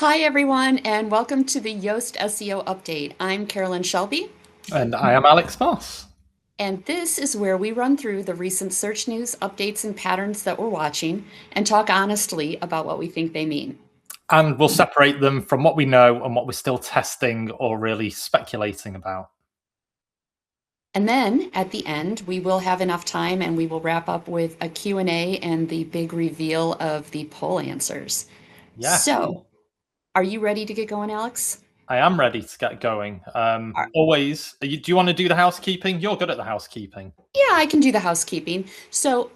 Hi, everyone, and welcome to the Yoast SEO Update. I'm Carolyn Shelby, And I am Alex Moss. and this is where we run through the recent search news, updates, and patterns that we're watching and talk honestly about what we think they mean. And we'll separate them from what we know and what we're still testing or really speculating about. And then at the end, we will have enough time and we will wrap up with a Q&A and the big reveal of the poll answers. Yes, So, are you ready to get going, Alex? I am ready to get going. All Always, do you want to do the housekeeping? You're good at the housekeeping. Yeah, I can do the housekeeping. So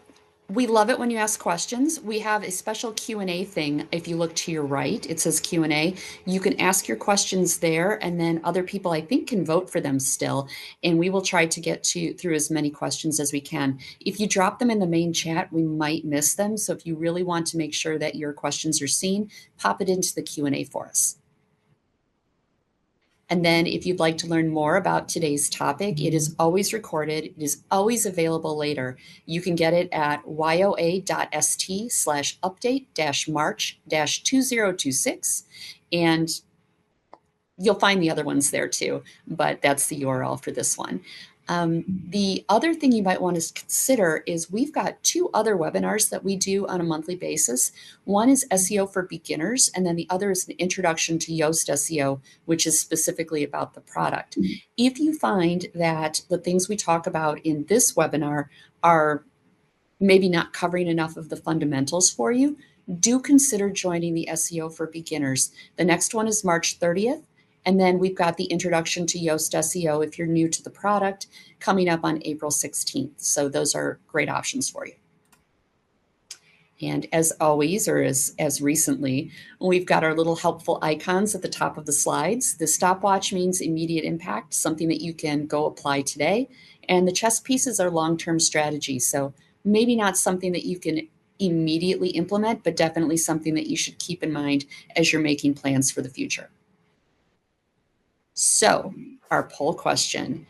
we love it when you ask questions. We have a special Q&A thing. If you look to your right, it says Q&A. You can ask your questions there, and then other people, I think, can vote for them still. And we will try to get to through as many questions as we can. If you drop them in the main chat, we might miss them. So if you really want to make sure that your questions are seen, pop it into the Q&A for us. And then if you'd like to learn more about today's topic, it is always recorded. It is always available later. You can get it at yoa.st/update-march-2026. And you'll find the other ones there too, but that's the URL for this one. The other thing you might want to consider is we've got two other webinars that we do on a monthly basis. One is SEO for beginners, and then the other is an introduction to Yoast SEO, which is specifically about the product. If you find that the things we talk about in this webinar are maybe not covering enough of the fundamentals for you, do consider joining the SEO for beginners. The next one is March 30th. And then we've got the introduction to Yoast SEO if you're new to the product coming up on April 16th. So those are great options for you. And as always, or as recently, we've got our little helpful icons at the top of the slides. The stopwatch means immediate impact, something that you can go apply today. And the chess pieces are long-term strategy. So maybe not something that you can immediately implement, but definitely something that you should keep in mind as you're making plans for the future. So, our poll question: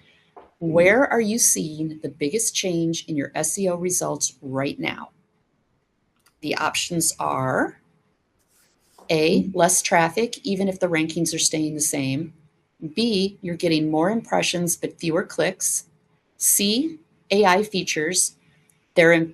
where are you seeing the biggest change in your SEO results right now? The options are A, less traffic, even if the rankings are staying the same. B, you're getting more impressions but fewer clicks. C, AI features. They're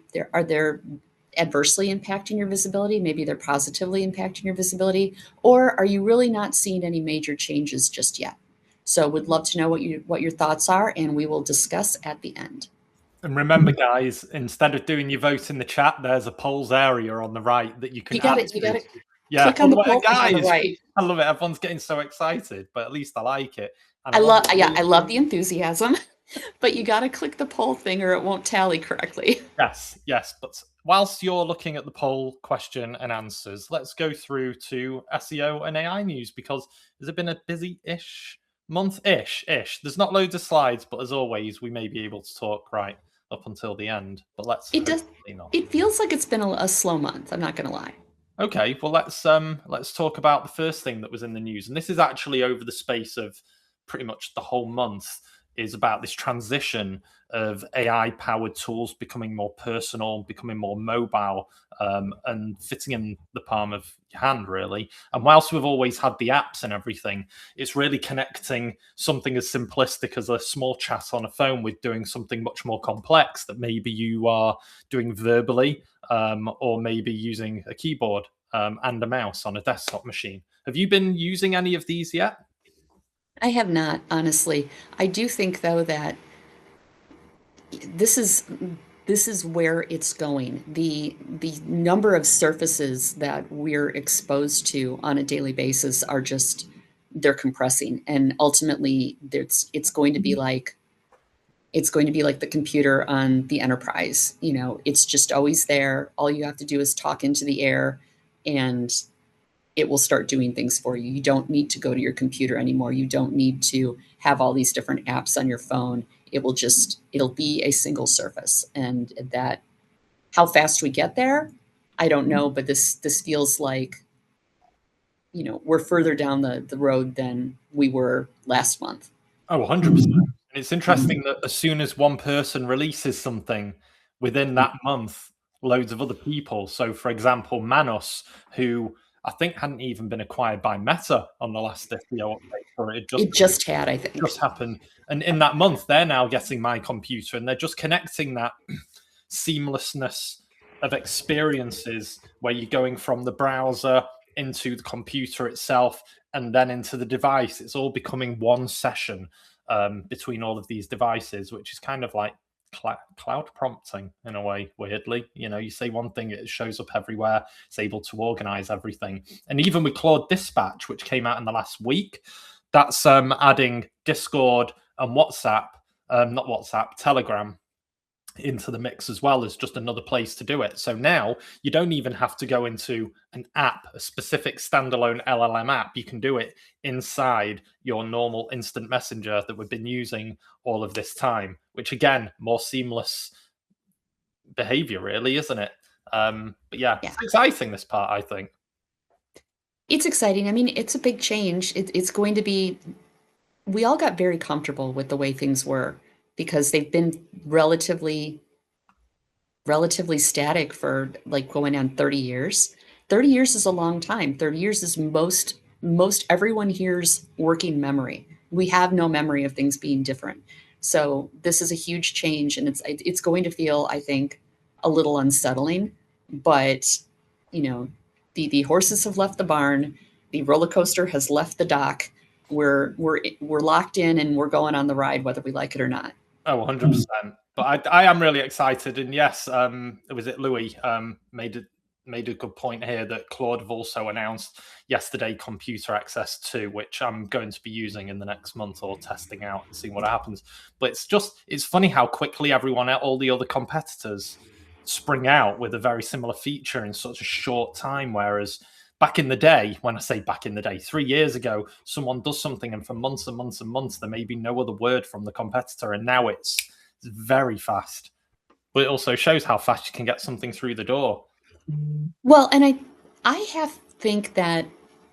adversely impacting your visibility? Maybe they're positively impacting your visibility. Or are you really not seeing any major changes just yet? So would love to know what your thoughts are, and we will discuss at the end. And remember, guys, instead of doing your vote in the chat, there's a polls area on the right that you can You got add it. You got to. to Yeah, click on the poll thing on the guys, right. I love it. Everyone's getting so excited, but at least I like it. And I I love love, it. yeah, I love the enthusiasm, but you got to click the poll thing or it won't tally correctly. Yes, yes. But whilst you're looking at the poll question and answers, let's go through to SEO and AI news because has it been a busy-ish month-ish? There's not loads of slides, but as always, we may be able to talk right up until the end. But let's It does. hopefully not. It feels like it's been a slow month. I'm not going to lie. Okay, well let's talk about the first thing that was in the news, and this is actually over the space of pretty much the whole month. Is about this transition of AI-powered tools becoming more personal, becoming more mobile, and fitting in the palm of your hand, really. And whilst we've always had the apps and everything, it's really connecting something as simplistic as a small chat on a phone with doing something much more complex that maybe you are doing verbally, or maybe using a keyboard and a mouse on a desktop machine. Have you been using any of these yet? I have not, honestly. I do think though that this is this is where it's going. The number of surfaces that we're exposed to on a daily basis are just they're compressing, and ultimately it's going to be like the computer on the Enterprise. You know, it's just always there. All you have to do is talk into the air, and it will start doing things for you. You don't need to go to your computer anymore. You don't need to have all these different apps on your phone. It'll be a single surface. And that, how fast we get there, I don't know, but this feels like, you know, we're further down the road than we were last month. Oh, 100%. And it's interesting that as soon as one person releases something within that month, loads of other people. So, for example, Manos, who I think hadn't even been acquired by Meta on the last SEO update, or it It just had, I think. just happened. And in that month, they're now getting my computer, and they're just connecting that seamlessness of experiences where you're going from the browser into the computer itself and then into the device. It's all becoming one session between all of these devices, which is kind of like cloud prompting in a way, weirdly. You say one thing, it shows up everywhere. It's able to organize everything. And even with Claude Dispatch, which came out in the last week, that's adding Discord and WhatsApp, not WhatsApp, Telegram into the mix as well as just another place to do it. So now you don't even have to go into an app, a specific standalone LLM app. You can do it inside your normal instant messenger that we've been using all of this time, which again, more seamless behavior, really, isn't it? But yeah, it's exciting, this part, I think. It's exciting. I mean, it's a big change. It's going to be, we all got very comfortable with the way things were because they've been relatively static for like going on 30 years. 30 years is a long time. 30 years is most everyone here's working memory. We have no memory of things being different. So this is a huge change, and it's going to feel, I think, a little unsettling. But the horses have left the barn. The roller coaster has left the dock. We're locked in, and we're going on the ride, whether we like it or not. Oh, 100%. But I am really excited. And yes, was it Louis made a good point here that Claude have also announced yesterday Computer Access 2, which I'm going to be using in the next month or testing out and seeing what happens. But it's funny how quickly all the other competitors spring out with a very similar feature in such a short time, whereas back in the day, when I say back in the day, 3 years ago, someone does something and for months and months and months, there may be no other word from the competitor. And now it's very fast. But it also shows how fast you can get something through the door. Well, and I think that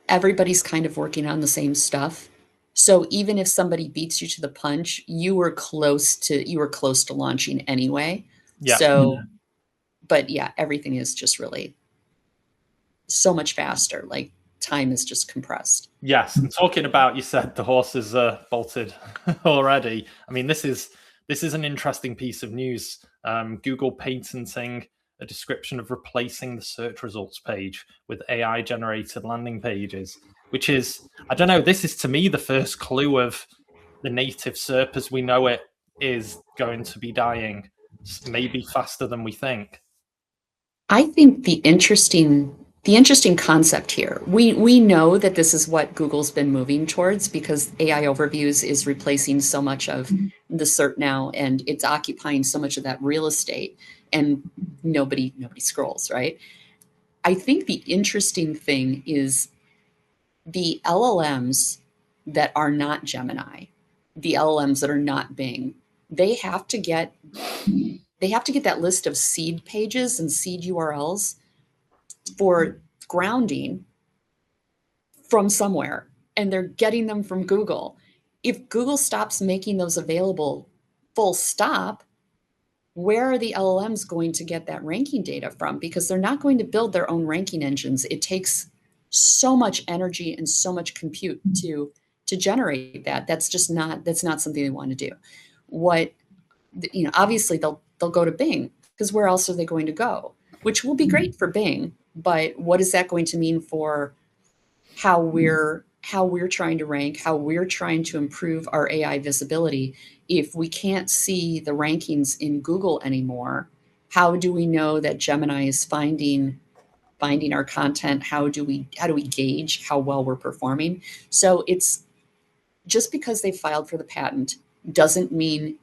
everybody's kind of working on the same stuff. So even if somebody beats you to the punch, you were close to launching anyway. Yeah. So, but yeah, everything is just really so much faster. Like time is just compressed. Yes, and talking about, you said the horses are bolted already. I mean, this is an interesting piece of news. Google patenting a description of replacing the search results page with AI generated landing pages, which is, I don't know, this is to me the first clue of the native SERP as we know it is going to be dying, maybe faster than we think. I think the interesting concept here, we know that this is what Google's been moving towards because AI overviews is replacing so much of the SERP now, and it's occupying so much of that real estate, and nobody scrolls, right? I think the interesting thing is the LLMs that are not Gemini, the LLMs that are not Bing, they have to get that list of seed pages and seed URLs for grounding from somewhere, and they're getting them from Google. If Google stops making those available, full stop, where are the LLMs going to get that ranking data from? Because they're not going to build their own ranking engines. It takes so much energy and so much compute to generate that. That's not something they want to do. Obviously they'll go to Bing, because where else are they going to go? Which will be great for Bing, but what is that going to mean for how we're trying to rank, how we're trying to improve our AI visibility? If we can't see the rankings in Google anymore, how do we know that Gemini is finding our content? How do we gauge how well we're performing? So it's just because they filed for the patent doesn't mean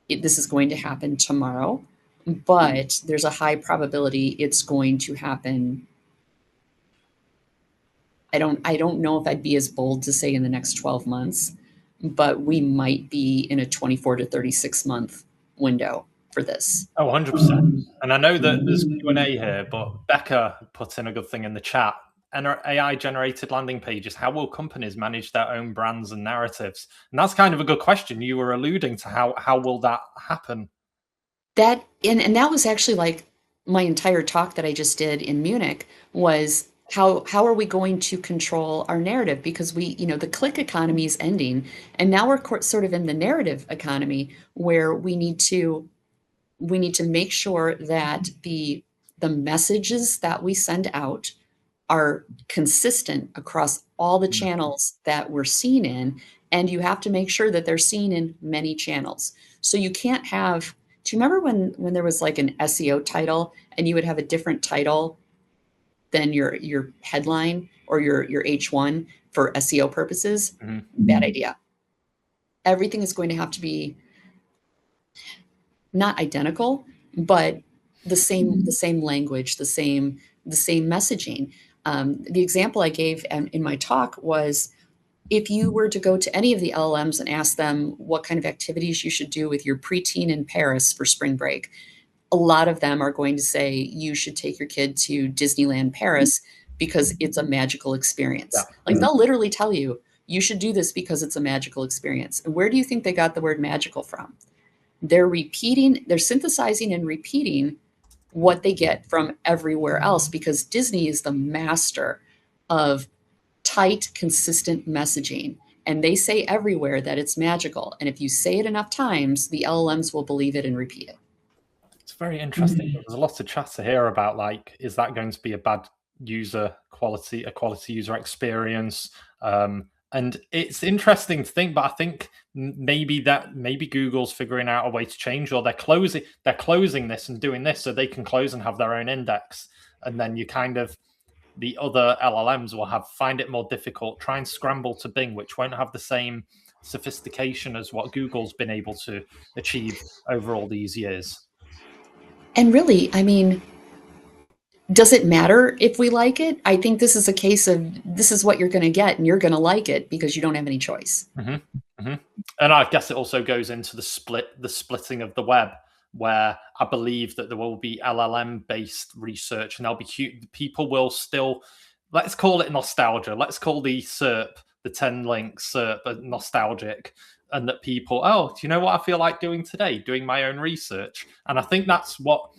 this is going to happen tomorrow, but there's a high probability it's going to happen. I don't know if I'd be as bold to say in the next 12 months, but we might be in a 24 to 36 month window for this. Oh, 100%. And I know that there's Q&A here, but Becca put in a good thing in the chat. And AI generated landing pages, how will companies manage their own brands and narratives? And that's kind of a good question. You were alluding to how will that happen? And that was actually like my entire talk that I just did in Munich was how are we going to control our narrative? Because the click economy is ending, and now we're sort of in the narrative economy where we need to make sure that the messages that we send out are consistent across all the Mm. channels that we're seen in, and you have to make sure that they're seen in many channels. So you can't have. Do you remember when there was like an SEO title and you would have a different title than your headline or your H1 for SEO purposes? Mhm. Bad idea. Everything is going to have to be not identical, but the same language, the same messaging. The example I gave in my talk was if you were to go to any of the LLMs and ask them what kind of activities you should do with your preteen in Paris for spring break, a lot of them are going to say you should take your kid to Disneyland Paris because it's a magical experience. Like they'll literally tell you, you should do this because it's a magical experience. And where do you think they got the word magical from? They're synthesizing and repeating what they get from everywhere else because Disney is the master of tight, consistent messaging. And they say everywhere that it's magical. And if you say it enough times, the LLMs will believe it and repeat it. It's very interesting. There's a lot of chatter here about like, is that going to be a bad a quality user experience? And it's interesting to think, but I think maybe Google's figuring out a way to change, or they're closing this and doing this so they can close and have their own index, and then you kind of the other LLMs will find it more difficult, try and scramble to Bing, which won't have the same sophistication as what Google's been able to achieve over all these years. And really, I mean, does it matter if we like it? I think this is a case of this is what you're going to get and you're going to like it because you don't have any choice. Mm-hmm. Mm-hmm. And I guess it also goes into the splitting of the web, where I believe that there will be LLM based research, and there'll be people will still, let's call it nostalgia. Let's call the SERP, the 10 link SERP, nostalgic, and that people, oh, do you know what I feel like doing today? Doing my own research. And I think that's what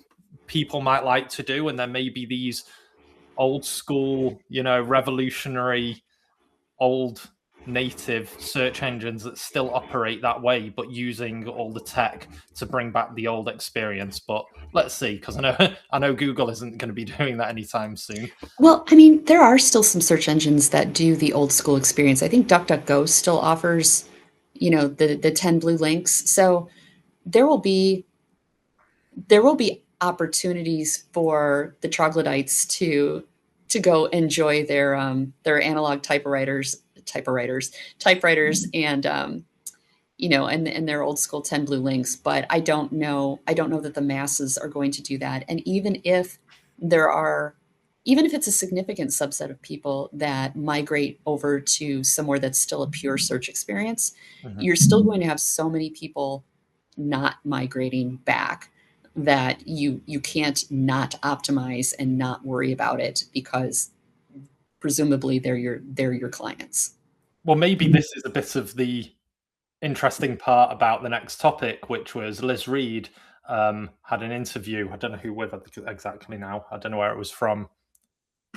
people might like to do. And there may be these old school, revolutionary, old native search engines that still operate that way, but using all the tech to bring back the old experience. But let's see, because I know Google isn't going to be doing that anytime soon. Well, I mean, there are still some search engines that do the old school experience. I think DuckDuckGo still offers, the 10 blue links. So there will be opportunities for the troglodytes to go enjoy their analog typewriters, and their old school 10 blue links. But I don't know that the masses are going to do that. And even if it's a significant subset of people that migrate over to somewhere that's still a pure search experience, Mm-hmm. you're still going to have so many people not migrating back that you can't not optimize and not worry about it because presumably they're your clients. Well, maybe this is a bit of the interesting part about the next topic, which was Liz Reid had an interview. I don't know who with exactly now. I don't know where it was from.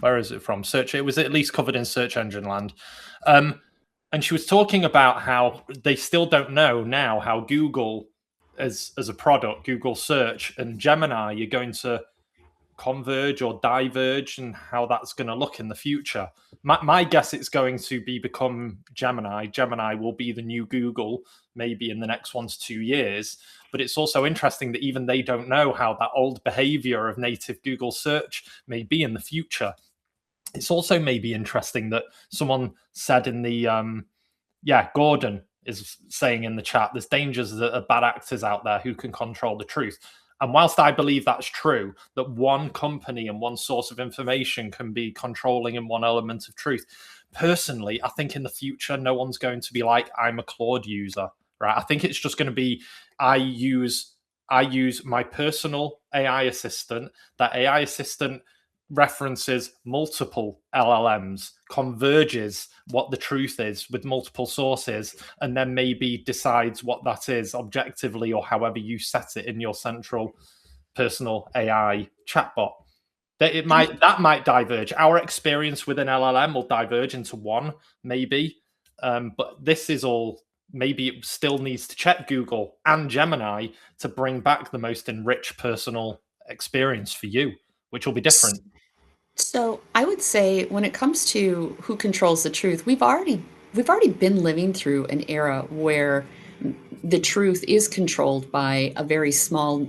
Where is it from? Search. It was at least covered in search engine land. And she was talking about how they still don't know now how Google, as a product, Google Search and Gemini, you're going to converge or diverge, and how that's going to look in the future. My guess it's going to become Gemini. Gemini will be the new Google, maybe in the next 1 to 2 years. But it's also interesting that even they don't know how that old behavior of native Google search may be in the future. It's also maybe interesting that someone said in the Gordon is saying in the chat, there's dangers that are bad actors out there who can control the truth. And whilst I believe that's true, that one company and one source of information can be controlling in one element of truth, personally, I think in the future, no one's going to be like, I'm a Claude user, right? I think it's just going to be, I use my personal AI assistant. That AI assistant references multiple LLMs, converges what the truth is with multiple sources, and then maybe decides what that is objectively, or however you set it in your central personal AI chatbot. That might diverge. Our experience with an LLM will diverge into one, maybe. But this is all, maybe it still needs to check Google and Gemini to bring back the most enriched personal experience for you, which will be different. So I would say when it comes to who controls the truth, we've already been living through an era where the truth is controlled by a very small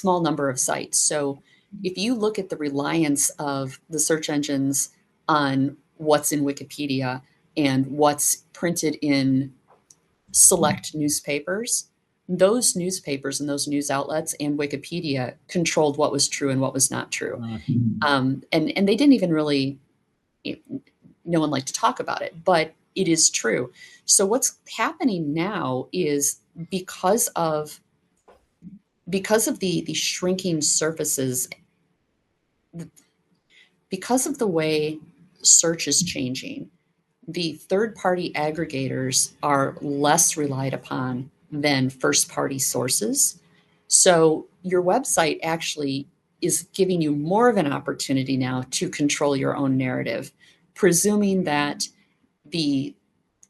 number of sites. So if you look at the reliance of the search engines on what's in Wikipedia and what's printed in select newspapers, those newspapers and those news outlets and Wikipedia controlled what was true and what was not true. And they didn't even really, no one liked to talk about it, but it is true. So what's happening now is because of the shrinking surfaces, because of the way search is changing, the third-party aggregators are less relied upon than first-party sources. So your website actually is giving you more of an opportunity now to control your own narrative, presuming that the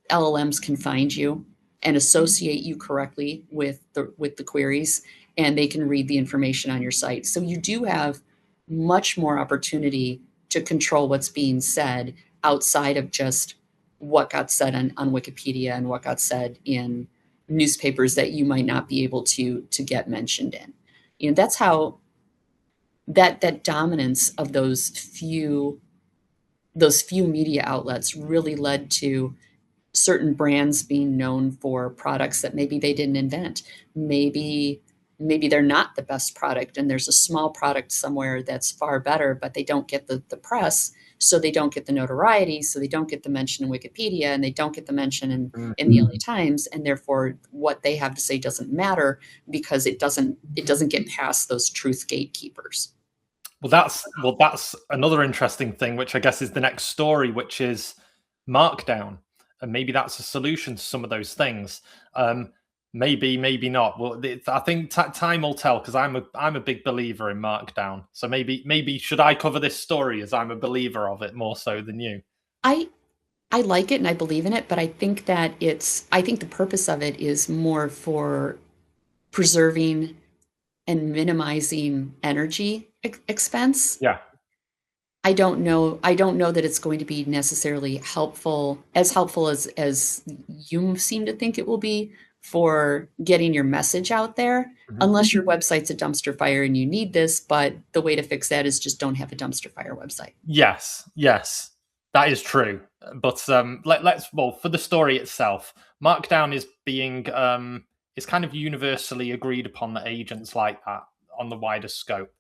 LLMs can find you and associate you correctly with the queries, and they can read the information on your site. So you do have much more opportunity to control what's being said outside of just what got said on Wikipedia and what got said in newspapers that you might not be able to get mentioned in. That's how that dominance of those few media outlets really led to certain brands being known for products that maybe they didn't invent. Maybe they're not the best product and there's a small product somewhere that's far better, but they don't get the press, so they don't get the notoriety, so they don't get the mention in Wikipedia, and they don't get the mention in the LA Times, and therefore what they have to say doesn't matter because it doesn't get past those truth gatekeepers. Well, that's another interesting thing, which I guess is the next story, which is markdown, and maybe that's a solution to some of those things. Maybe not. Well, I think time will tell, because I'm a big believer in markdown. So maybe should I cover this story, as I'm a believer of it more so than you? I I like it and I believe in it, but I think the purpose of it is more for preserving and minimizing energy expense. Yeah. I don't know that it's going to be necessarily helpful as you seem to think it will be for getting your message out there, Mhm. unless your website's a dumpster fire and you need this, but the way to fix that is just don't have a dumpster fire website. Yes, that is true. But let's, well, for the story itself, Markdown is being is kind of universally agreed upon that agents like that on the wider scope,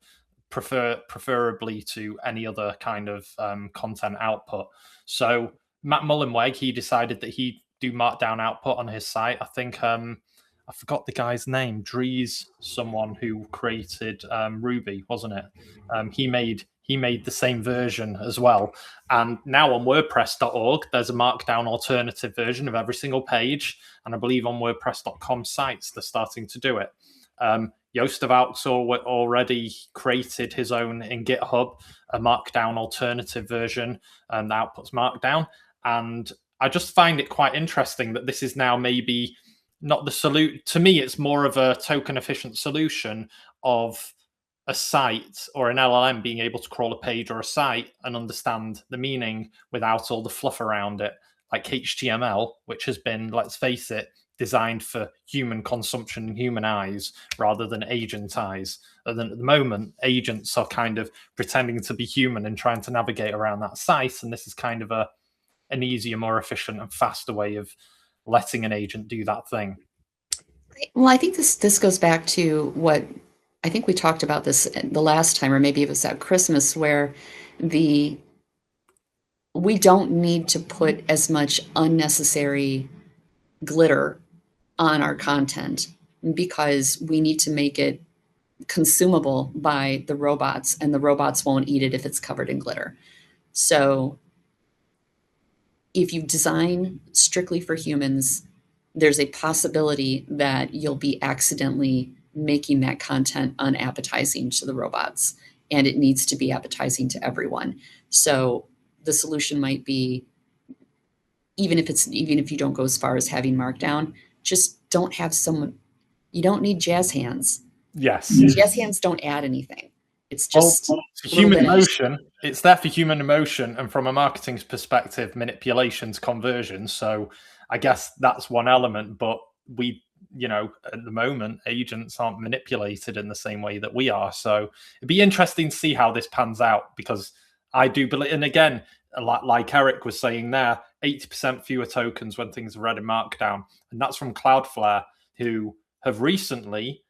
preferably to any other kind of content output. So Matt Mullenweg, he decided that he'd do Markdown output on his site. I think I forgot the guy's name. Dries, someone who created Ruby, wasn't it? He made the same version as well. And now on WordPress.org, there's a Markdown alternative version of every single page. And I believe on WordPress.com sites, they're starting to do it. Yoast already created his own in GitHub, a Markdown alternative version that outputs Markdown. And I just find it quite interesting that this is now maybe not the solution. To me, it's more of a token efficient solution of a site or an LLM being able to crawl a page or a site and understand the meaning without all the fluff around it, like HTML, which has been, let's face it, designed for human consumption and human eyes rather than agent eyes. And then at the moment, agents are kind of pretending to be human and trying to navigate around that site. And this is kind of an easier, more efficient and faster way of letting an agent do that thing. Well, I think this goes back to what I think we talked about this the last time, or maybe it was at Christmas, where the we don't need to put as much unnecessary glitter on our content because we need to make it consumable by the robots, and the robots won't eat it if it's covered in glitter. So if you design strictly for humans, there's a possibility that you'll be accidentally making that content unappetizing to the robots. and it needs to be appetizing to everyone. So the solution might be, even if you don't go as far as having markdown, just don't have someone. You don't need jazz hands. Yes. Jazz hands don't add anything. It's Well, just human emotion. It's there for human emotion, and from a marketing perspective, manipulation's conversion. So I guess that's one element, but we, at the moment, agents aren't manipulated in the same way that we are. So it'd be interesting to see how this pans out, because I do believe, and again, like Eric was saying there, 80% fewer tokens when things are read in Markdown. And that's from Cloudflare, who have recently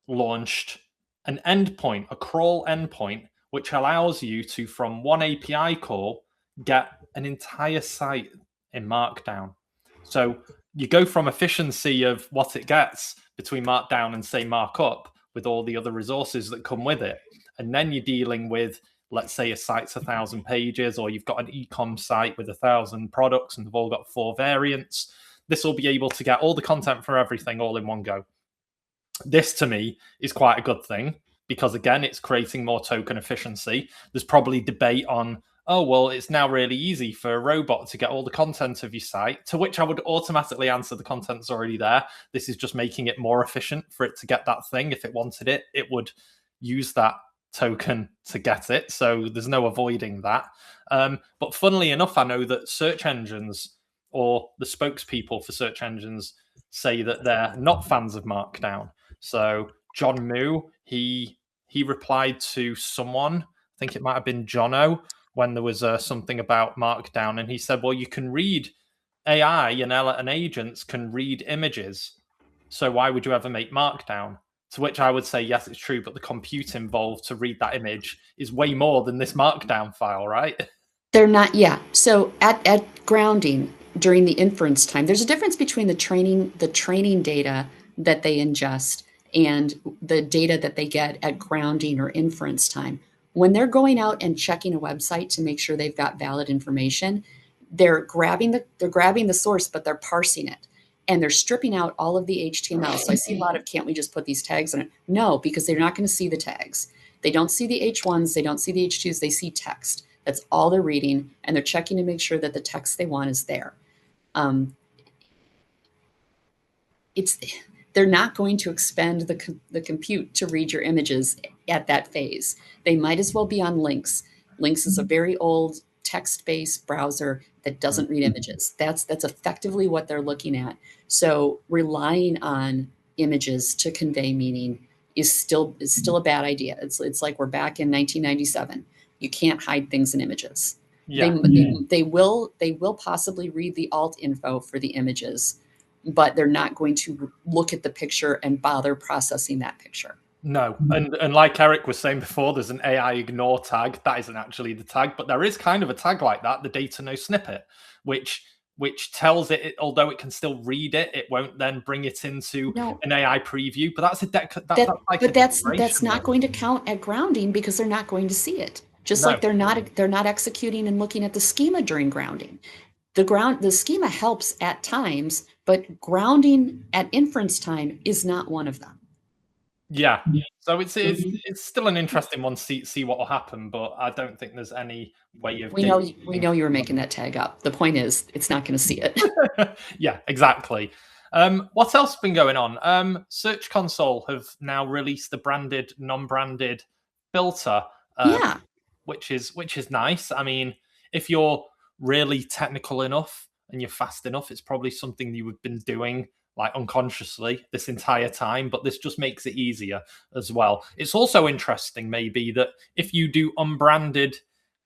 launched an endpoint, a crawl endpoint, which allows you to, from one API call, get an entire site in Markdown. So you go from efficiency of what it gets between Markdown and, say, Markup, with all the other resources that come with it. And then you're dealing with, let's say, a site's 1,000 pages, or you've got an e-com site with 1,000 products and they've all got 4 variants. This will be able to get all the content for everything all in one go. This, to me, is quite a good thing, because, again, it's creating more token efficiency. There's probably debate on, oh, well, it's now really easy for a robot to get all the content of your site, to which I would automatically answer the content's already there. This is just making it more efficient for it to get that thing. If it wanted it, it would use that token to get it. So there's no avoiding that. But funnily enough, I know that search engines, or the spokespeople for search engines, say that they're not fans of Markdown. So John Moo, he replied to someone, I think it might have been Jono, when there was something about Markdown, and he said, well, you can read, AI and agents can read images, so why would you ever make Markdown? To which I would say, yes, it's true, but the compute involved to read that image is way more than this Markdown file, right? They're not, yeah. So at grounding, during the inference time, there's a difference between the training data that they ingest and the data that they get at grounding or inference time. When they're going out and checking a website to make sure they've got valid information, they're grabbing the source, but they're parsing it. And they're stripping out all of the HTML. So I see a lot of, can't we just put these tags on it? No, because they're not going to see the tags. They don't see the H1s, they don't see the H2s, they see text. That's all they're reading, and they're checking to make sure that the text they want is there. They're not going to expend the compute to read your images at that phase. They might as well be on Lynx. Lynx is a very old text-based browser that doesn't read images. That's effectively what they're looking at. So relying on images to convey meaning is still a bad idea. It's like we're back in 1997. You can't hide things in images. Yeah. They will possibly read the alt info for the images, but they're not going to look at the picture and bother processing that picture. No, and like Eric was saying before, there's an AI ignore tag. That isn't actually the tag, but there is kind of a tag like that, the data no snippet, which tells it, although it can still read it, it won't then bring it into an AI preview. But that's not going to count at grounding, because they're not going to see it. Just like they're not executing and looking at the schema during grounding. The schema helps at times, but grounding at inference time is not one of them. Yeah, so it's still an interesting one to see what will happen, but I don't think there's any way of. We know you were making that tag up. The point is, it's not going to see it. Yeah, exactly. What else has been going on? Search Console have now released a branded, non-branded filter. Which is nice. I mean, if you're really technical enough and you're fast enough, it's probably something you have been doing like unconsciously this entire time, but this just makes it easier as well. It's also interesting maybe that if you do unbranded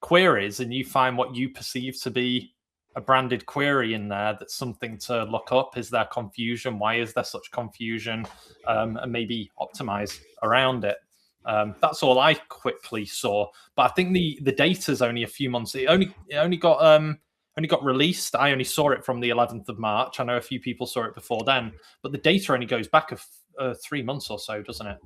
queries and you find what you perceive to be a branded query in there, that's something to look up. Is there confusion? Why is there such confusion? And maybe optimize around it. That's all I quickly saw, but I think the data's only a few months. It only got released. I only saw it from the 11th of March. I know a few people saw it before then, but the data only goes back 3 months or so, doesn't it?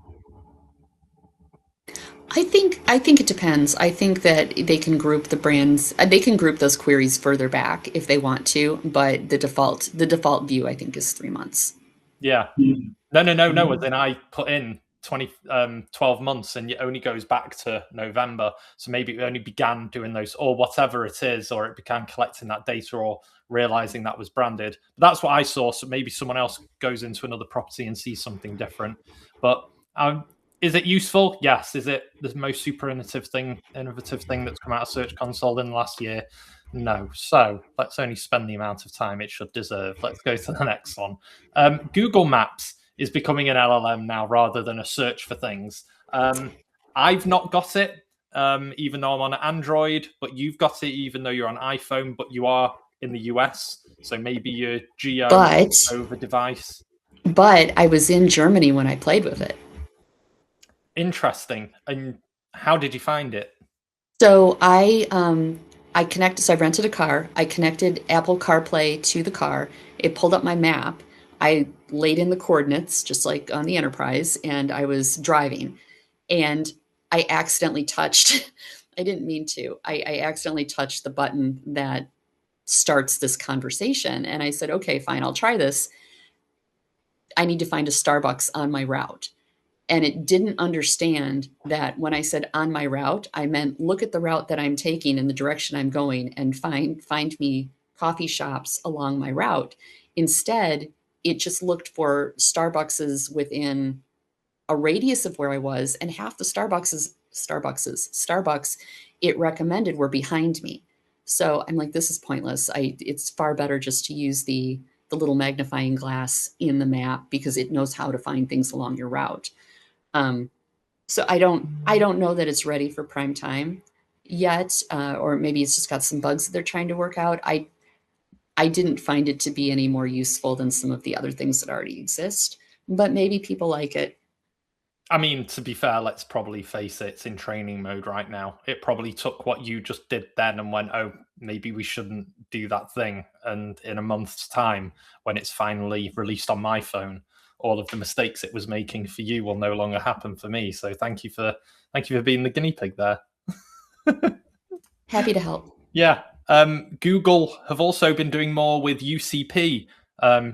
I think it depends. I think that they can group the brands. They can group those queries further back if they want to, but the default view, I think, is 3 months. Yeah. No. Then I put in 12 months, and it only goes back to November. So maybe it only began doing those, or whatever it is, or it began collecting that data or realizing that was branded. But that's what I saw. So maybe someone else goes into another property and sees something different. But is it useful? Yes. Is it the most super innovative thing that's come out of Search Console in the last year? No. So let's only spend the amount of time it should deserve. Let's go to the next one. Google Maps is becoming an LLM now rather than a search for things. I've not got it, even though I'm on Android, but you've got it even though you're on iPhone, but you are in the US. So maybe your geo over device. But I was in Germany when I played with it. Interesting. And how did you find it? So I connected, so I rented a car. I connected Apple CarPlay to the car. It pulled up my map. I laid in the coordinates, just like on the Enterprise, and I was driving. And I accidentally touched, I didn't mean to, I accidentally touched the button that starts this conversation. And I said, okay, fine, I'll try this. I need to find a Starbucks on my route. And it didn't understand that when I said on my route, I meant look at the route that I'm taking and the direction I'm going and find me coffee shops along my route. Instead, it just looked for Starbucks within a radius of where I was, and half the Starbucks it recommended were behind me. So I'm like, this is pointless. It's far better just to use the little magnifying glass in the map because it knows how to find things along your route. So I don't know that it's ready for prime time yet, or maybe it's just got some bugs that they're trying to work out. I didn't find it to be any more useful than some of the other things that already exist, but maybe people like it. I mean, to be fair, let's probably face it, it's in training mode right now. It probably took what you just did then and went, oh, maybe we shouldn't do that thing. And in a month's time, when it's finally released on my phone, all of the mistakes it was making for you will no longer happen for me. So thank you for being the guinea pig there. Happy to help. Yeah. Google have also been doing more with UCP,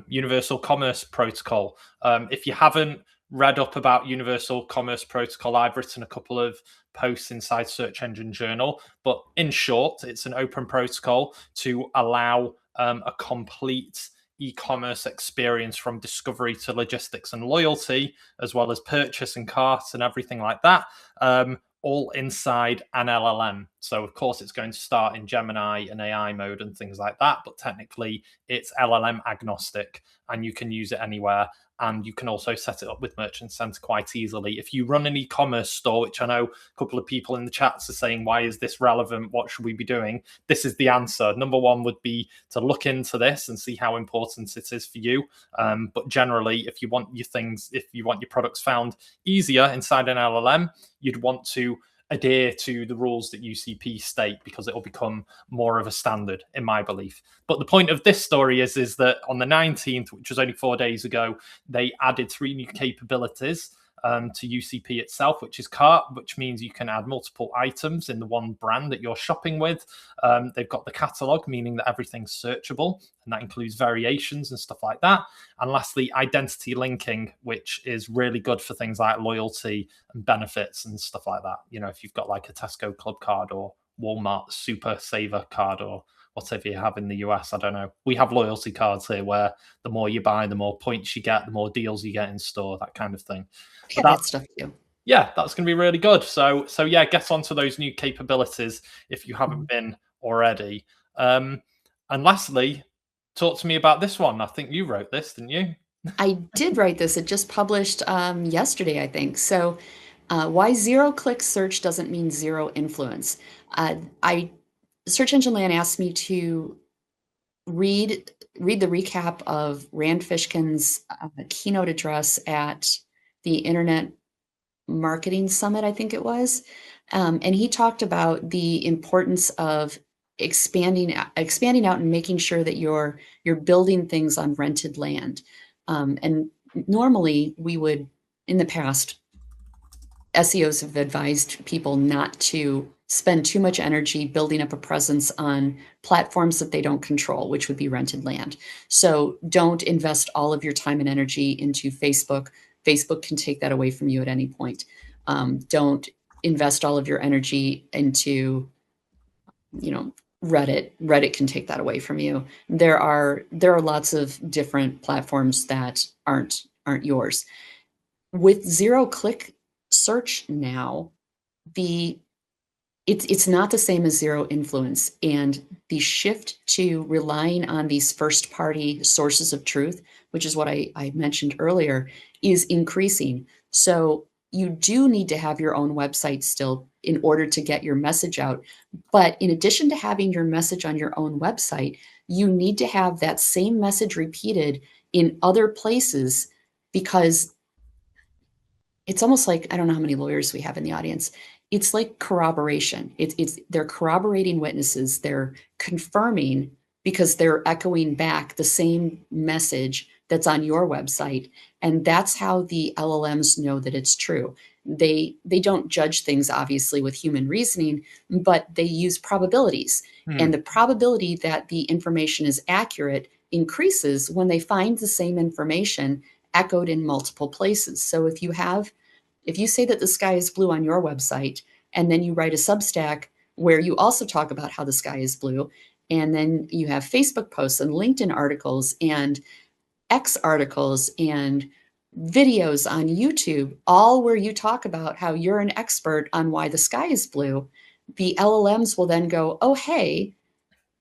Universal Commerce Protocol. If you haven't read up about Universal Commerce Protocol, I've written a couple of posts inside Search Engine Journal. But in short, it's an open protocol to allow a complete e-commerce experience from discovery to logistics and loyalty, as well as purchase and cart and everything like that, all inside an LLM. So of course it's going to start in Gemini and AI mode and things like that, but technically it's LLM agnostic and you can use it anywhere. And you can also set it up with Merchant Center quite easily. If you run an e-commerce store, which I know a couple of people in the chats are saying, why is this relevant? What should we be doing? This is the answer. Number one would be to look into this and see how important it is for you. But generally, if you want your products found easier inside an LLM, you'd want to adhere to the rules that UCP state because it will become more of a standard, in my belief. But the point of this story is that on the 19th, which was only 4 days ago, they added 3 new capabilities to UCP itself, which is cart, which means you can add multiple items in the one brand that you're shopping with. They've got the catalog, meaning that everything's searchable, and that includes variations and stuff like that. And lastly, identity linking, which is really good for things like loyalty and benefits and stuff like that. You know, if you've got like a Tesco Club card or Walmart Super Saver card or whatever you have in the US, I don't know. We have loyalty cards here where the more you buy, the more points you get, the more deals you get in store, that kind of thing. Yeah, that stuff too. Yeah, that's going to be really good. So yeah, get onto those new capabilities if you haven't been already. And lastly, talk to me about this one. I think you wrote this, didn't you? I did write this. It just published yesterday, I think. So why zero-click search doesn't mean zero influence. Search Engine Land asked me to read the recap of Rand Fishkin's keynote address at the Internet Marketing Summit, I think it was. And he talked about the importance of expanding out and making sure that you're building things on rented land. And normally we would, in the past, SEOs have advised people not to spend too much energy building up a presence on platforms that they don't control, which would be rented land. So don't invest all of your time and energy into Facebook Facebook can take that away from you at any point. Don't invest all of your energy into, Reddit. Reddit can take that away from you. There are lots of different platforms that aren't yours. With zero-click search now, the it's not the same as zero influence, and the shift to relying on these first party sources of truth, which is what I mentioned earlier, is increasing. So you do need to have your own website still in order to get your message out. But in addition to having your message on your own website, you need to have that same message repeated in other places, because it's almost like, I don't know how many lawyers we have in the audience. It's like corroboration. It's they're corroborating witnesses. They're confirming because they're echoing back the same message that's on your website, and that's how the LLMs know that it's true. They don't judge things obviously with human reasoning, but they use probabilities. And the probability that the information is accurate increases when they find the same information echoed in multiple places. So if you say that the sky is blue on your website, and then you write a Substack where you also talk about how the sky is blue, and then you have Facebook posts and LinkedIn articles and X articles and videos on YouTube, all where you talk about how you're an expert on why the sky is blue, the LLMs will then go, oh, hey,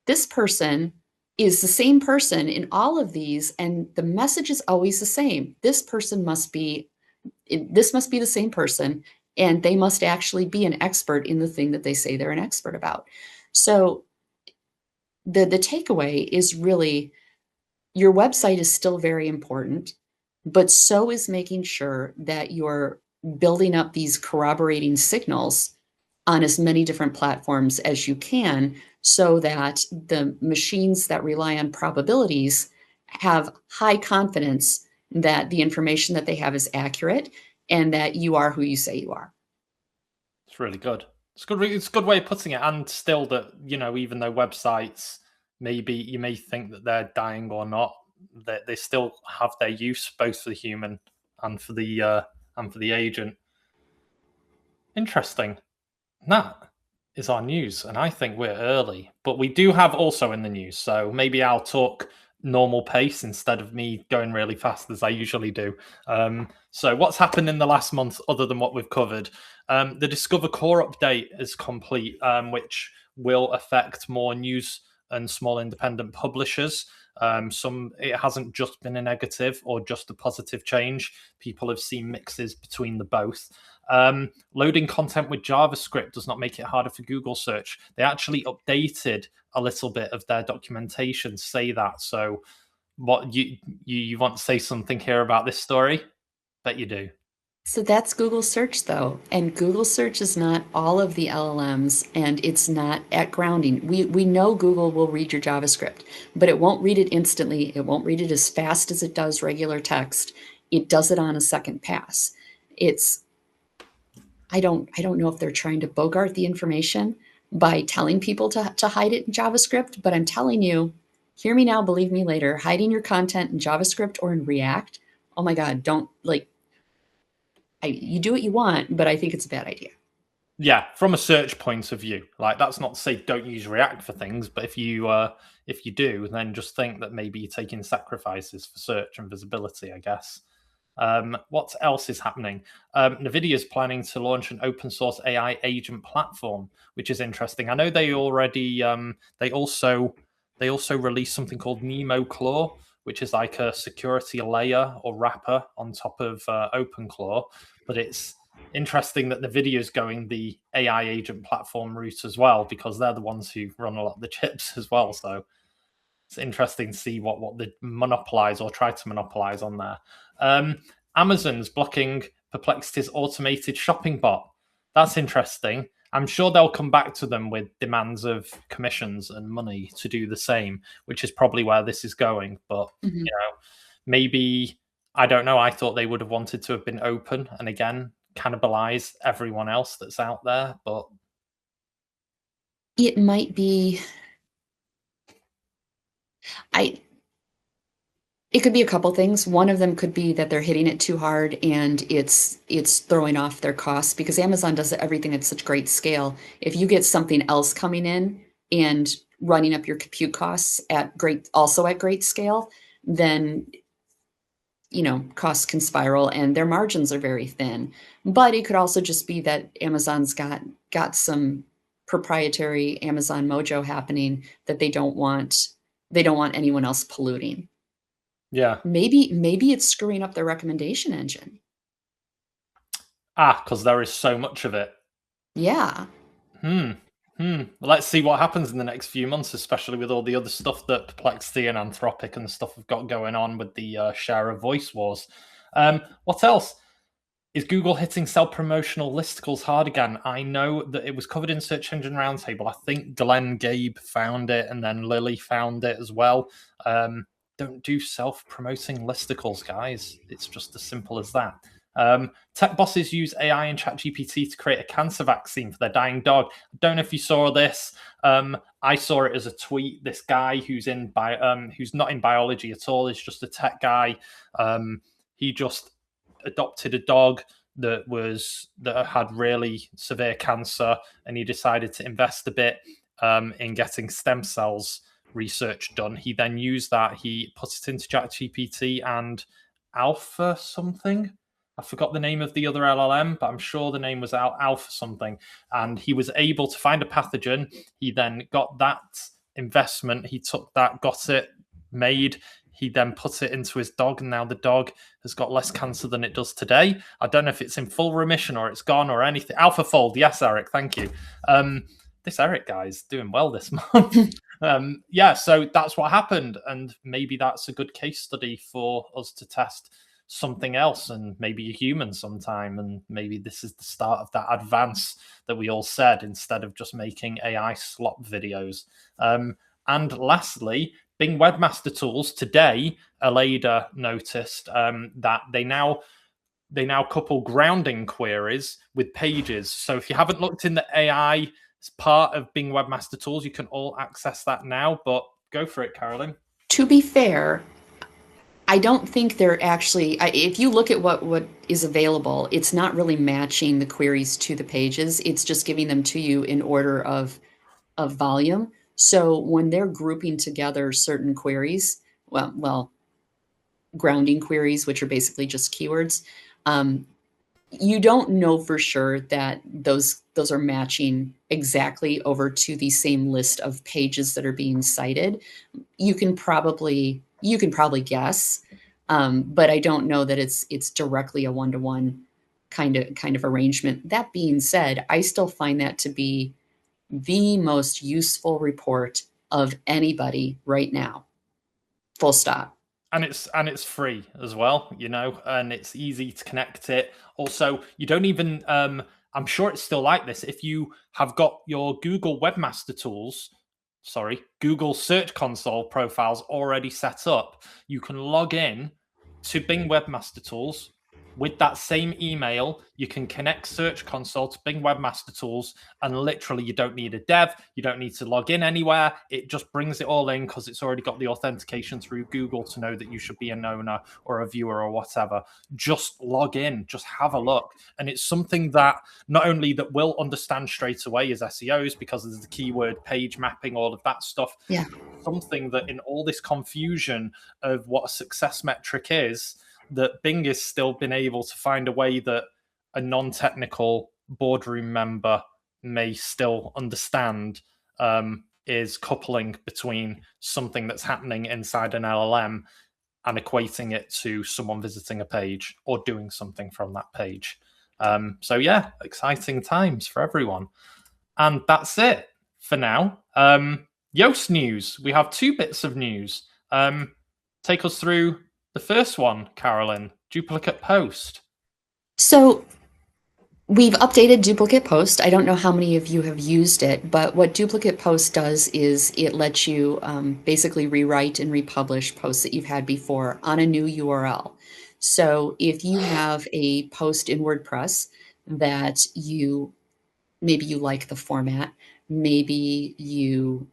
this person is the same person in all of these, and the message is always the same. This must be the same person, and they must actually be an expert in the thing that they say they're an expert about. So the takeaway is really, your website is still very important, but so is making sure that you're building up these corroborating signals on as many different platforms as you can, so that the machines that rely on probabilities have high confidence that the information that they have is accurate and that you are who you say you are. It's really good. It's good. It's a good way of putting it. And still, that even though websites, maybe you may think that they're dying or not, that they still have their use, both for the human and for the agent. Interesting. That is our news, and I think we're early, but we do have also in the news. So maybe I'll talk normal pace instead of me going really fast as I usually do. So what's happened in the last month, other than what we've covered? The Discover Core update is complete, which will affect more news and small independent publishers. It hasn't just been a negative or just a positive change. People have seen mixes between the both. Loading content with JavaScript does not make it harder for Google search. They actually updated a little bit of their documentation to say that. So what you want to say something here about this story? Bet you do. So that's Google search though. And Google search is not all of the LLMs, and it's not at grounding. We know Google will read your JavaScript, but it won't read it instantly. It won't read it as fast as it does regular text. It does it on a second pass. It's I don't know if they're trying to bogart the information by telling people to hide it in JavaScript, but I'm telling you, hear me now, believe me later, hiding your content in JavaScript or in React, oh my God, don't you do what you want, but I think it's a bad idea. Yeah, from a search point of view, like that's not to say don't use React for things, but if you do, then just think that maybe you're taking sacrifices for search and visibility, I guess. What else is happening? NVIDIA is planning to launch an open source AI agent platform, which is interesting. I know they already they also released something called Nemo Claw, which is like a security layer or wrapper on top of OpenClaw. But it's interesting that NVIDIA is going the AI agent platform route as well, because they're the ones who run a lot of the chips as well. So it's interesting to see what they monopolize or try to monopolize on there. Amazon's blocking Perplexity's automated shopping bot. That's interesting. I'm sure they'll come back to them with demands of commissions and money to do the same, which is probably where this is going. But maybe, I don't know. I thought they would have wanted to have been open and again cannibalize everyone else that's out there. But It might be, I It could be a couple things. One of them could be that they're hitting it too hard and it's throwing off their costs because Amazon does everything at such great scale. If you get something else coming in and running up your compute costs at great scale, then costs can spiral and their margins are very thin. But it could also just be that Amazon's got some proprietary Amazon mojo happening that they don't want anyone else polluting. Yeah. Maybe it's screwing up their recommendation engine. Because there is so much of it. Yeah. Let's see what happens in the next few months, especially with all the other stuff that Perplexity and Anthropic and stuff have got going on with the share of voice wars. What else? Is Google hitting self-promotional listicles hard again? I know that it was covered in Search Engine Roundtable. I think Glenn Gabe found it, and then Lily found it as well. Don't do self-promoting listicles, guys. It's just as simple as that. Tech bosses use AI and ChatGPT to create a cancer vaccine for their dying dog. I don't know if you saw this. I saw it as a tweet. This guy who's not in biology at all, is just a tech guy. He just adopted a dog that had really severe cancer, and he decided to invest a bit in getting stem cells research done. He then used that. He put it into ChatGPT and Alpha something. I forgot the name of the other LLM, but I'm sure the name was Alpha something. And he was able to find a pathogen. He then got that investment. He took that, got it made. He then put it into his dog, and now the dog has got less cancer than it does today. I don't know if it's in full remission or it's gone or anything. AlphaFold, yes, Eric, thank you. This Eric guy is doing well this month. So that's what happened, and maybe that's a good case study for us to test something else and maybe a human sometime, and maybe this is the start of that advance that we all said, instead of just making AI slop videos. And lastly, Bing Webmaster Tools today, Aleda noticed that they now couple grounding queries with pages. So if you haven't looked in the AI part of Bing Webmaster Tools, you can all access that now. But go for it, Carolyn. To be fair, I don't think they're actually, if you look at what is available, it's not really matching the queries to the pages. It's just giving them to you in order of volume. So when they're grouping together certain queries, grounding queries, which are basically just keywords, you don't know for sure that those are matching exactly over to the same list of pages that are being cited. You can probably guess, but I don't know that it's directly a one-to-one kind of arrangement. That being said, I still find that to be the most useful report of anybody right now. Full stop. And it's free as well, and it's easy to connect it. Also, you don't even I'm sure it's still like this. If you have got your Google Google Search Console profiles already set up, you can log in to Bing Webmaster Tools. With that same email, you can connect Search Console to Bing Webmaster Tools, and literally you don't need a dev. You don't need to log in anywhere. It just brings it all in because it's already got the authentication through Google to know that you should be an owner or a viewer or whatever. Just log in, just have a look. And it's something that not only that we'll understand straight away as SEOs, because there's the keyword page mapping, all of that stuff. Yeah. Something that in all this confusion of what a success metric is, that Bing has still been able to find a way that a non-technical boardroom member may still understand, is coupling between something that's happening inside an LLM and equating it to someone visiting a page or doing something from that page. So yeah, exciting times for everyone. And that's it for now. Yoast news. We have 2 bits of news. Take us through the first one, Carolyn, duplicate post. So we've updated duplicate post. I don't know how many of you have used it, but what duplicate post does is it lets you basically rewrite and republish posts that you've had before on a new URL. So if you have a post in WordPress that maybe you like the format, maybe you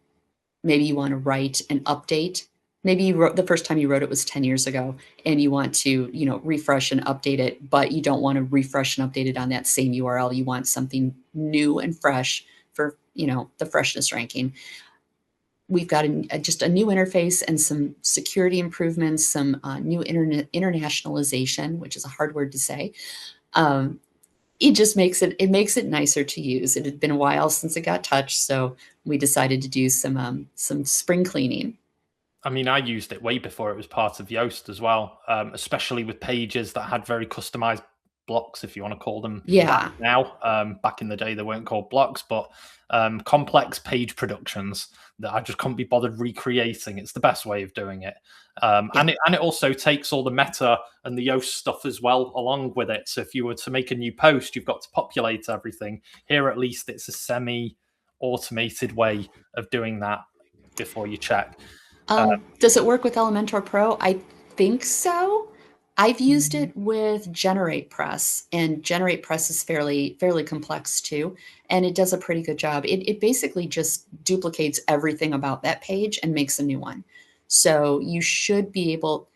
want to write an update Maybe you wrote the first time you wrote it was 10 years ago and you want to, refresh and update it, but you don't want to refresh and update it on that same URL. You want something new and fresh for, the freshness ranking. We've got just a new interface and some security improvements, some new internationalization, which is a hard word to say. It just makes it nicer to use. It had been a while since it got touched, so we decided to do some spring cleaning. I mean, I used it way before it was part of Yoast as well, especially with pages that had very customized blocks, if you want to call them Yeah. that now. Back in the day, they weren't called blocks, but complex page productions that I just couldn't be bothered recreating. It's the best way of doing it. Yeah. And it also takes all the meta and the Yoast stuff as well along with it. So if you were to make a new post, you've got to populate everything. Here, at least, it's a semi-automated way of doing that before you check. Does it work with Elementor Pro? I think so. I've used it with Generate Press, and Generate Press is fairly complex too, and it does a pretty good job. It basically just duplicates everything about that page and makes a new one. So you should be able,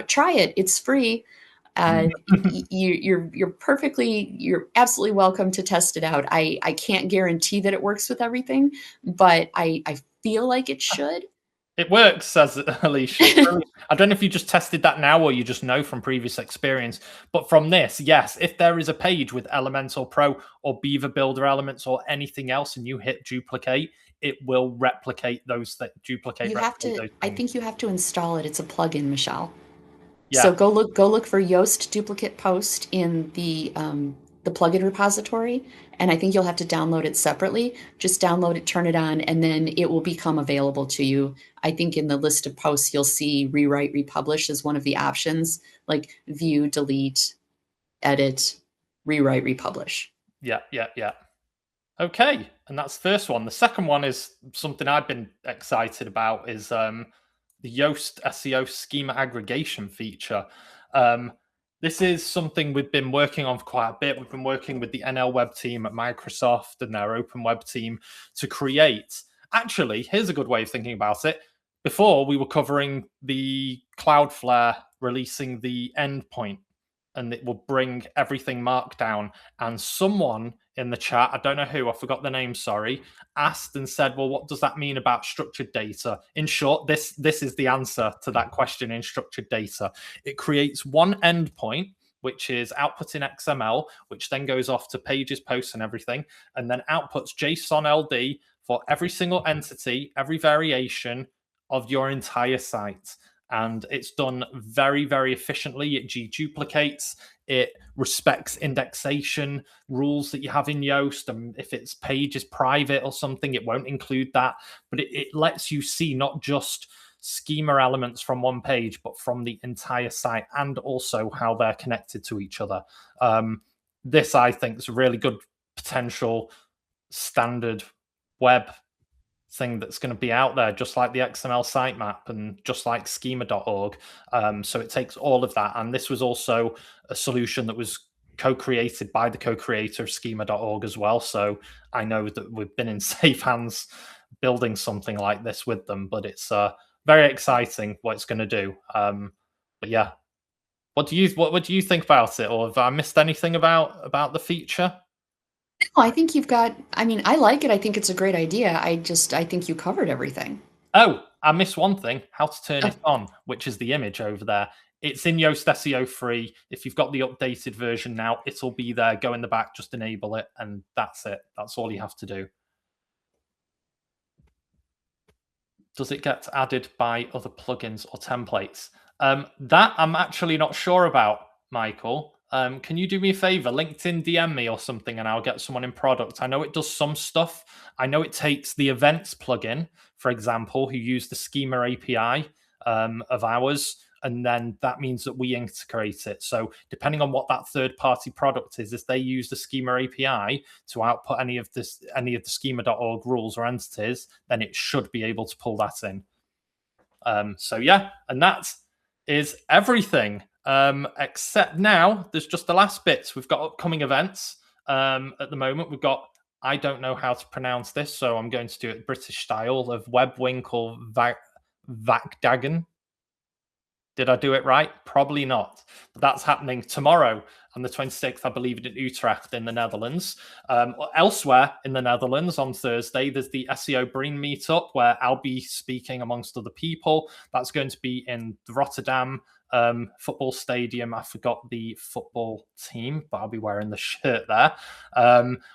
try it. It's free. You're absolutely welcome to test it out. I can't guarantee that it works with everything, but I feel like it should. It works, says Alicia. I don't know if you just tested that now or you just know from previous experience. But from this, yes, if there is a page with Elementor Pro or Beaver Builder elements or anything else and you hit duplicate, it will replicate those that duplicate. You have to. I think you have to install it. It's a plugin, Michelle. Yeah. So go look for Yoast duplicate post in the plugin repository, and I think you'll have to download it separately. Just download it, turn it on, and then it will become available to you. I think in the list of posts you'll see rewrite, republish as one of the options, like view, delete, edit, rewrite, republish. Yeah. Okay, and that's the first one. The second one is something I've been excited about is the Yoast SEO Schema Aggregation feature. This is something we've been working on for quite a bit. We've been working with the NL Web team at Microsoft and their Open Web team to create. Actually, here's a good way of thinking about it. Before, we were covering the Cloudflare releasing the endpoint, and it will bring everything markdown. And someone in the chat, I don't know who, I forgot the name, sorry, asked and said, well, what does that mean about structured data? In short, this is the answer to that question in structured data. It creates one endpoint, which is output in XML, which then goes off to pages, posts, and everything, and then outputs JSON LD for every single entity, every variation of your entire site. And it's done very, very efficiently. It deduplicates, it respects indexation rules that you have in Yoast. And if its page is private or something, it won't include that. But it lets you see not just schema elements from one page, but from the entire site, and also how they're connected to each other. This, I think, is a really good potential standard web thing that's going to be out there, just like the XML sitemap and just like schema.org. So it takes all of that. And this was also a solution that was co-created by the co-creator of schema.org as well. So I know that we've been in safe hands building something like this with them, but it's very exciting what it's going to do. But yeah, what do you think about it? Or have I missed anything about the feature? No, I think I like it. I think it's a great idea. I think you covered everything. Oh, I missed one thing, how to turn it on, which is the image over there. It's in Yoast SEO free. If you've got the updated version now, it'll be there. Go in the back, just enable it, and that's it. That's all you have to do. Does it get added by other plugins or templates? That I'm actually not sure about, Michael. Can you do me a favor? LinkedIn DM me or something and I'll get someone in product. I know it does some stuff. I know it takes the events plugin, for example, who use the schema API of ours. And then that means that we integrate it. So depending on what that third-party product is, if they use the schema API to output any of the schema.org rules or entities, then it should be able to pull that in. So yeah, and that is everything. Except now there's just the last bits. We've got upcoming events. At the moment, we've got, I don't know how to pronounce this, so I'm going to do it British style, of Webwinkle Vakdagen. Did I do it right? Probably not. But that's happening tomorrow on the 26th, I believe, in Utrecht in the Netherlands. Elsewhere in the Netherlands on Thursday, there's the SEO Brain meetup where I'll be speaking amongst other people. That's going to be in the Rotterdam football stadium. I forgot the football team, but I'll be wearing the shirt there.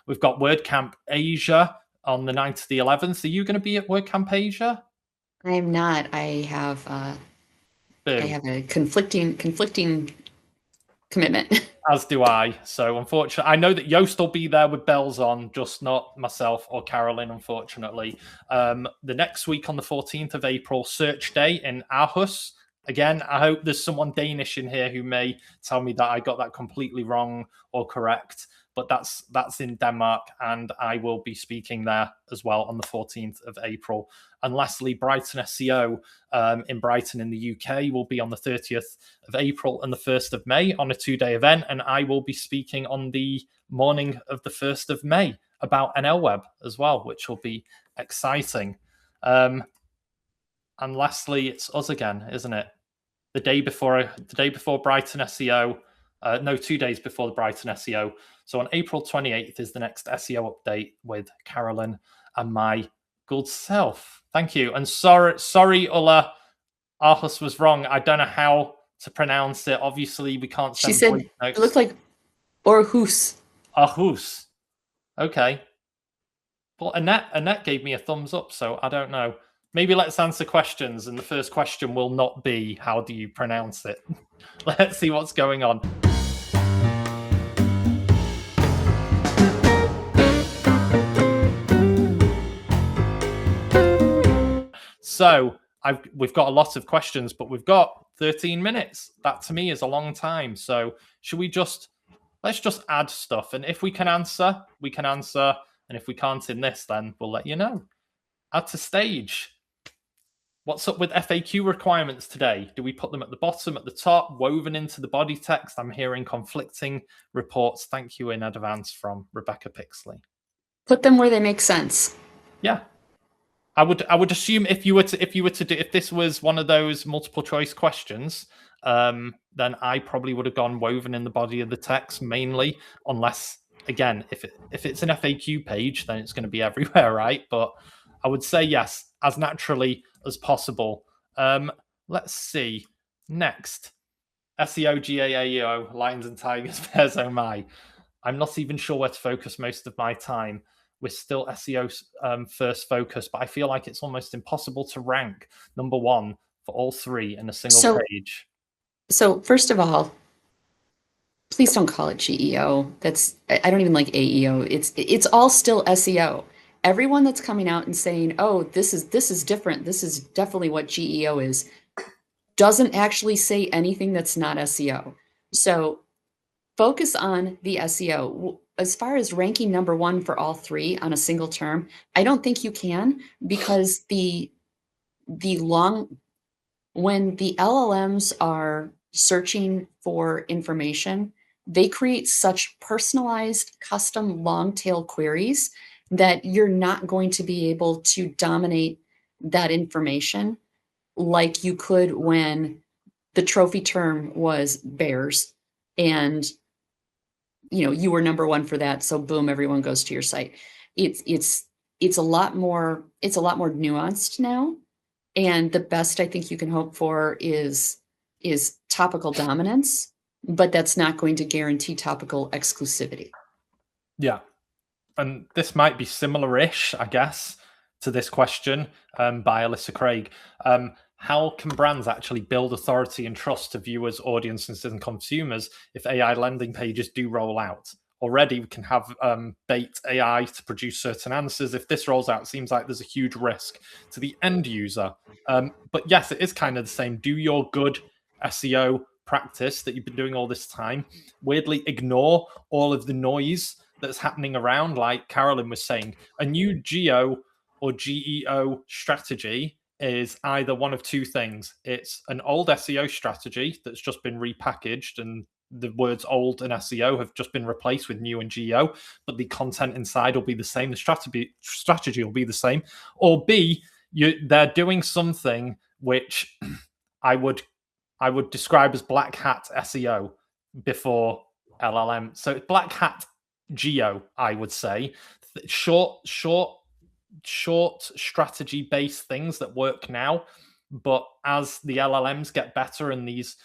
We've got WordCamp Asia on the 9th to the 11th. Are you going to be at WordCamp Asia? I am not. I have a conflicting commitment. As do I. So unfortunately, I know that Yoast will be there with bells on, just not myself or Carolyn, unfortunately. The next week on the 14th of April, Search Day in Aarhus. Again, I hope there's someone Danish in here who may tell me that I got that completely wrong or correct. But that's in Denmark, and I will be speaking there as well on the 14th of April. And lastly, Brighton SEO in Brighton in the UK will be on the 30th of April and the 1st of May on a 2-day event. And I will be speaking on the morning of the 1st of May about NL Web as well, which will be exciting. And lastly, it's us again, isn't it? The day before Brighton SEO. 2 days before the Brighton SEO. So on April 28th is the next SEO update with Carolyn and my good self. Thank you. And sorry, Ulla, Aarhus was wrong. I don't know how to pronounce it. Obviously, we can't send She said it looked like Aarhus. Aarhus. Okay. Well, Annette gave me a thumbs up, so I don't know. Maybe let's answer questions, and the first question will not be, how do you pronounce it? Let's see what's going on. So we've got a lot of questions, but we've got 13 minutes. That to me is a long time. So should we let's just add stuff, and if we can answer, we can answer, and if we can't in this, then we'll let you know. Add to stage. What's up with FAQ requirements today? Do we put them at the bottom, at the top, woven into the body text? I'm hearing conflicting reports. Thank you in advance from Rebecca Pixley. Put them where they make sense. Yeah. I would assume if this was one of those multiple choice questions, then I probably would have gone woven in the body of the text mainly, unless again, if it's an FAQ page, then it's going to be everywhere, right? But I would say yes, as naturally as possible. Let's see. Next. SEO, GAAEO, Lions and Tigers, Bears, oh my. I'm not even sure where to focus most of my time. We're still SEO first focus, but I feel like it's almost impossible to rank number one for all three in a single page. So first of all, please don't call it GEO. I don't even like AEO. It's all still SEO. Everyone that's coming out and saying, "Oh, this is different. This is definitely what GEO is," doesn't actually say anything that's not SEO. So focus on the SEO. As far as ranking number one for all three on a single term, I don't think you can, because when the LLMs are searching for information, they create such personalized, custom, long tail queries that you're not going to be able to dominate that information like you could when the trophy term was bears and you were number one for that, so boom, everyone goes to your site. It's a lot more nuanced now, and the best I think you can hope for is topical dominance, but that's not going to guarantee topical exclusivity. Yeah. And this might be similar-ish, I guess, to this question by Alyssa Craig. How can brands actually build authority and trust to viewers, audiences, and consumers if AI landing pages do roll out? Already, we can have bait AI to produce certain answers. If this rolls out, it seems like there's a huge risk to the end user. But yes, it is kind of the same. Do your good SEO practice that you've been doing all this time. Weirdly ignore all of the noise that's happening around, like Carolyn was saying. A new geo or GEO strategy is either one of two things. It's an old SEO strategy that's just been repackaged, and the words old and SEO have just been replaced with new and geo, but the content inside will be the same. The strategy will be the same. Or B, they're doing something which I would describe as black hat SEO before LLM. So it's black hat geo, I would say. Short strategy based things that work now, but as the LLMs get better and these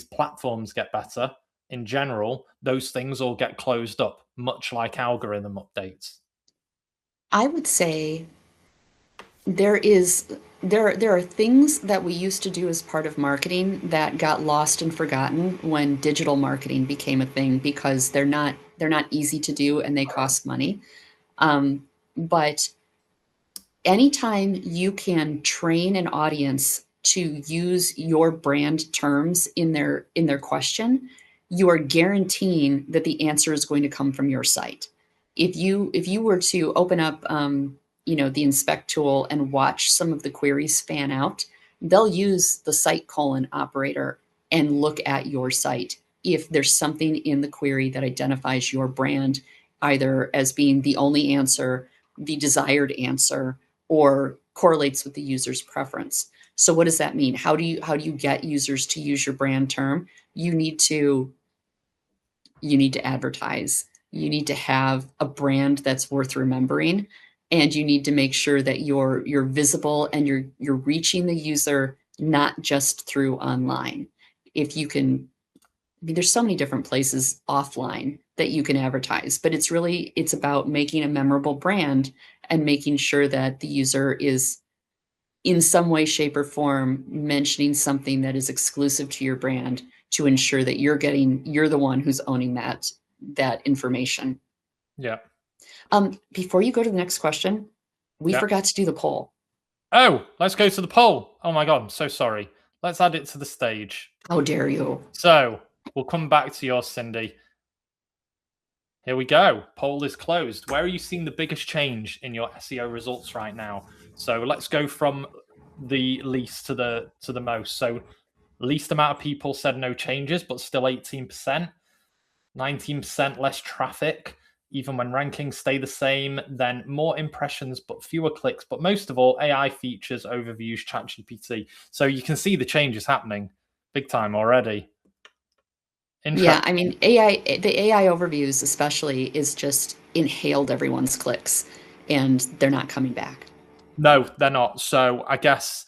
platforms get better in general, those things all get closed up, much like algorithm updates. I would say there are things that we used to do as part of marketing that got lost and forgotten when digital marketing became a thing, because they're not easy to do and they cost money. But anytime you can train an audience to use your brand terms in their question, you are guaranteeing that the answer is going to come from your site. If you were to open up the inspect tool and watch some of the queries fan out, they'll use the site colon operator and look at your site if there's something in the query that identifies your brand either as being the only answer, the desired answer, or correlates with the user's preference. So what does that mean? How do you get users to use your brand term? You need to advertise. You need to have a brand that's worth remembering, and you need to make sure that you're visible and you're reaching the user not just through online. If you can, I mean, there's so many different places offline that you can advertise, but it's about making a memorable brand and making sure that the user is in some way, shape, or form mentioning something that is exclusive to your brand to ensure that you're the one who's owning that information. Yeah. Before you go to the next question, we forgot to do the poll. Oh, let's go to the poll. Oh my God, I'm so sorry. Let's add it to the stage. How dare you? So we'll come back to yours, Cindy. Here we go. Poll is closed. Where are you seeing the biggest change in your SEO results right now? So let's go from the least to the most. So least amount of people said no changes, but still 18%. 19% less traffic, even when rankings stay the same. Then more impressions, but fewer clicks. But most of all, AI features, overviews, ChatGPT. So you can see the changes happening big time already. Yeah, I mean, the AI overviews especially is just inhaled everyone's clicks, and they're not coming back. No, they're not. So I guess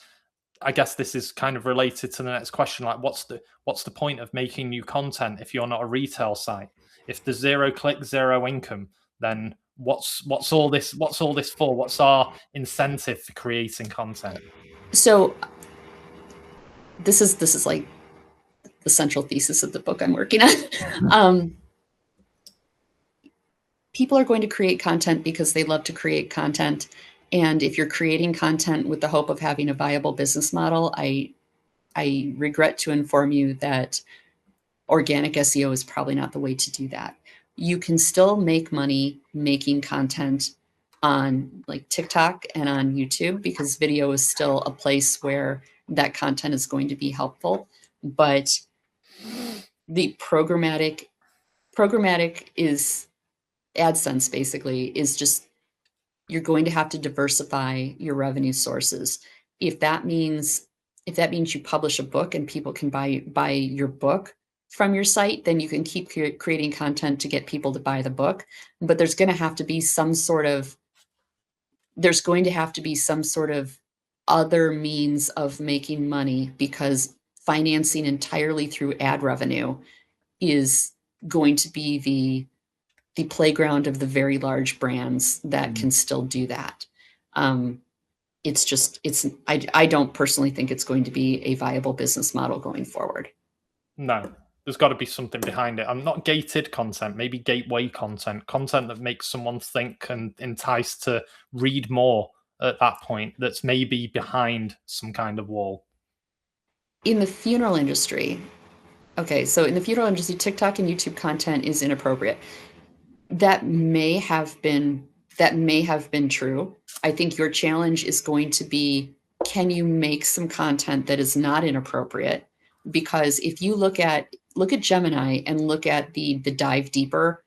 this is kind of related to the next question. Like, what's the point of making new content if you're not a retail site? If there's 0 click, 0 income, then what's all this for? What's our incentive for creating content? So this is like the central thesis of the book I'm working on. People are going to create content because they love to create content. And if you're creating content with the hope of having a viable business model, I regret to inform you that organic SEO is probably not the way to do that. You can still make money making content on like TikTok and on YouTube, because video is still a place where that content is going to be helpful. But the programmatic is AdSense basically is just, you're going to have to diversify your revenue sources. If that means you publish a book and people can buy your book from your site, then you can keep creating content to get people to buy the book. But there's going to have to be some sort of other means of making money, because financing entirely through ad revenue is going to be the playground of the very large brands that can still do that. I don't personally think it's going to be a viable business model going forward. No, there's got to be something behind it. I'm not gated content, maybe gateway content that makes someone think and enticed to read more at that point, that's maybe behind some kind of wall. In the funeral industry, TikTok and YouTube content is inappropriate. That may have been true. I think your challenge is going to be, can you make some content that is not inappropriate? Because if you look at Gemini and look at the dive deeper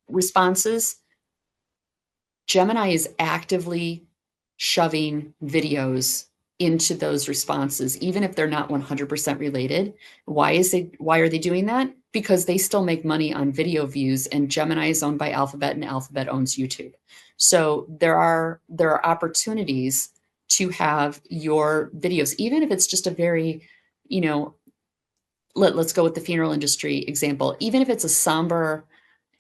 responses, Gemini is actively shoving videos into those responses, even if they're not 100% related. Why are they doing that? Because they still make money on video views, and Gemini is owned by Alphabet and Alphabet owns YouTube. So there are opportunities to have your videos, even if it's just a very, you know, let's go with the funeral industry example, even if it's a somber,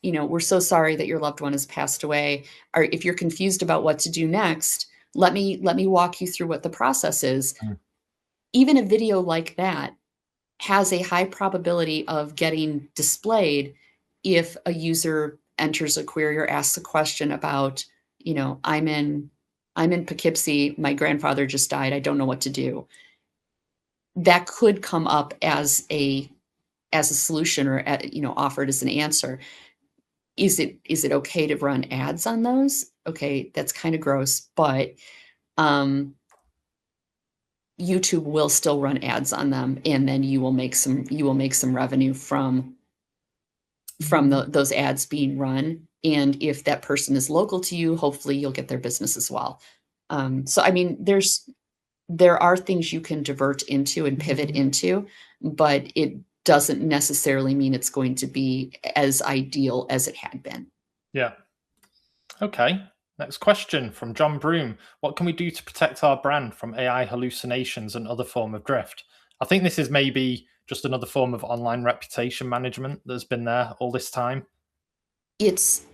we're so sorry that your loved one has passed away, or if you're confused about what to do next, let me walk you through what the process is. Mm. Even a video like that has a high probability of getting displayed if a user enters a query or asks a question about, I'm in Poughkeepsie, my grandfather just died, I don't know what to do. That could come up as a solution, or offered as an answer. Is it okay to run ads on those? Okay, that's kind of gross, but YouTube will still run ads on them, and then you will make some revenue from those ads being run. And if that person is local to you, hopefully you'll get their business as well. So I mean, there are things you can divert into and pivot into, but it doesn't necessarily mean it's going to be as ideal as it had been. Yeah. Okay. Next question from John Broom. What can we do to protect our brand from AI hallucinations and other form of drift? I think this is maybe just another form of online reputation management that's been there all this time. It's